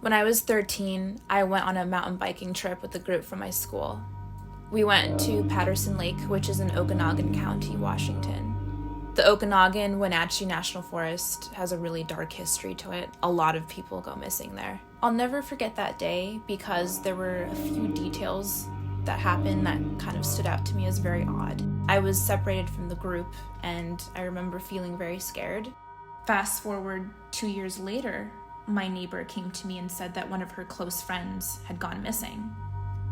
When I was 13, I went on a mountain biking trip with a group from my school. We went to Patterson Lake, which is in Okanogan County, Washington. The Okanogan Wenatchee National Forest has a really dark history to it. A lot of people go missing there. I'll never forget that day because there were a few details that happened that kind of stood out to me as very odd. I was separated from the group and I remember feeling very scared. Fast forward 2 years later, my neighbor came to me and said that one of her close friends had gone missing.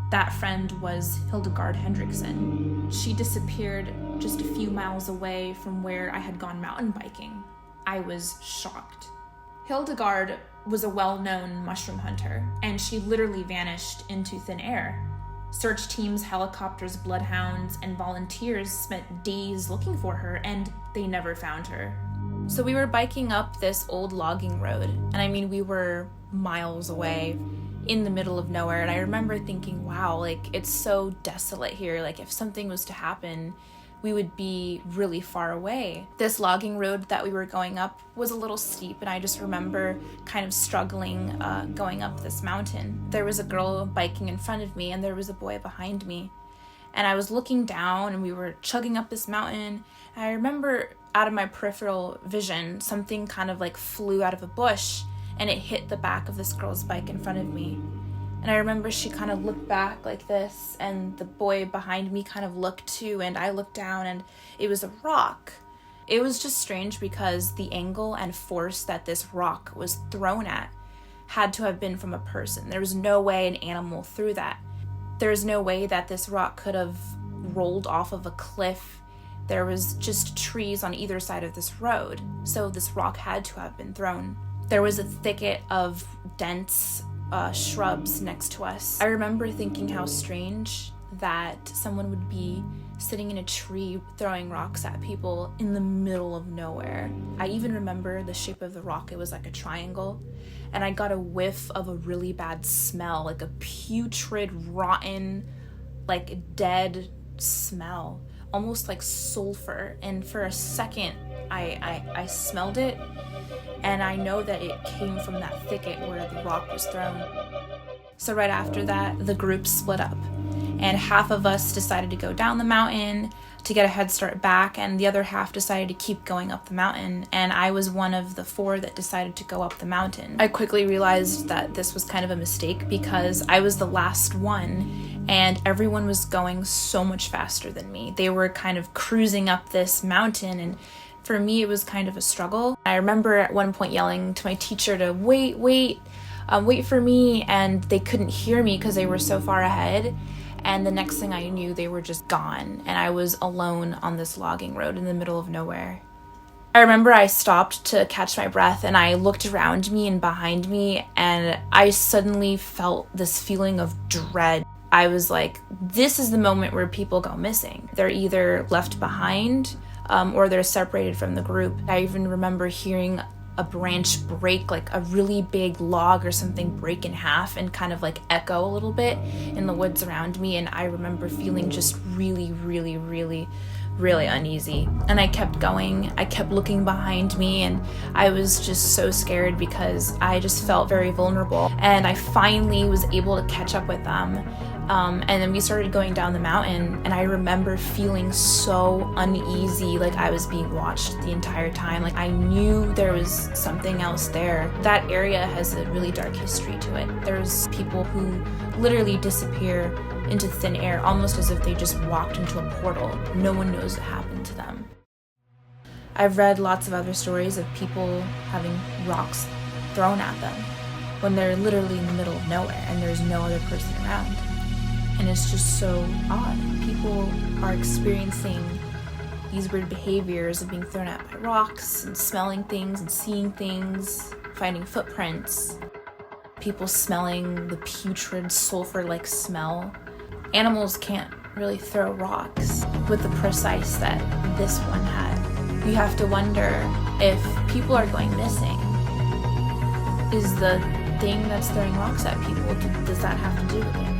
That friend was Hildegard Hendrickson. She disappeared just a few miles away from where I had gone mountain biking. I was shocked. Hildegard was a well-known mushroom hunter, and she literally vanished into thin air. Search teams, helicopters, bloodhounds, and volunteers spent days looking for her, and they never found her. So we were biking up this old logging road, and I mean, we were miles away in the middle of nowhere, and I remember thinking, wow, like, it's so desolate here. Like, if something was to happen, we would be really far away. This logging road that we were going up was a little steep, and I just remember kind of struggling going up this mountain. There was a girl biking in front of me, and there was a boy behind me. And I was looking down, and we were chugging up this mountain, and I remember out of my peripheral vision, something kind of like flew out of a bush, and it hit the back of this girl's bike in front of me. And I remember she kind of looked back like this, and the boy behind me kind of looked too, and I looked down, and it was a rock. It was just strange because the angle and force that this rock was thrown at had to have been from a person. There was no way an animal threw that. There's no way that this rock could have rolled off of a cliff. There was just trees on either side of this road, so this rock had to have been thrown. There was a thicket of dense shrubs next to us. I remember thinking how strange that someone would be sitting in a tree throwing rocks at people in the middle of nowhere. I even remember the shape of the rock. It was like a triangle, and I got a whiff of a really bad smell, like a putrid, rotten, like dead smell, almost like sulfur. And for a second, I smelled it, and I know that it came from that thicket where the rock was thrown. So right after that, the group split up, and half of us decided to go down the mountain to get a head start back, and the other half decided to keep going up the mountain, and I was one of the 4 that decided to go up the mountain. I quickly realized that this was kind of a mistake because I was the last one, and everyone was going so much faster than me. They were kind of cruising up this mountain, and for me, it was kind of a struggle. I remember at one point yelling to my teacher to wait for me, and they couldn't hear me because they were so far ahead. And the next thing I knew, they were just gone, and I was alone on this logging road in the middle of nowhere. I remember I stopped to catch my breath, and I looked around me and behind me, and I suddenly felt this feeling of dread. I was like, this is the moment where people go missing. They're either left behind, or they're separated from the group. I even remember hearing a branch break, like a really big log or something break in half and kind of like echo a little bit in the woods around me. And I remember feeling just really, really, really, really uneasy. And I kept going. I kept looking behind me, and I was just so scared because I just felt very vulnerable. And I finally was able to catch up with them. And then we started going down the mountain, and I remember feeling so uneasy, like I was being watched the entire time. Like I knew there was something else there. That area has a really dark history to it. There's people who literally disappear into thin air, almost as if they just walked into a portal. No one knows what happened to them. I've read lots of other stories of people having rocks thrown at them when they're literally in the middle of nowhere and there's no other person around. And it's just so odd. People are experiencing these weird behaviors of being thrown at by rocks and smelling things and seeing things, finding footprints, people smelling the putrid sulfur-like smell. Animals can't really throw rocks with the precise that this one had. You have to wonder if people are going missing. Is the thing that's throwing rocks at people, does that have to do with it?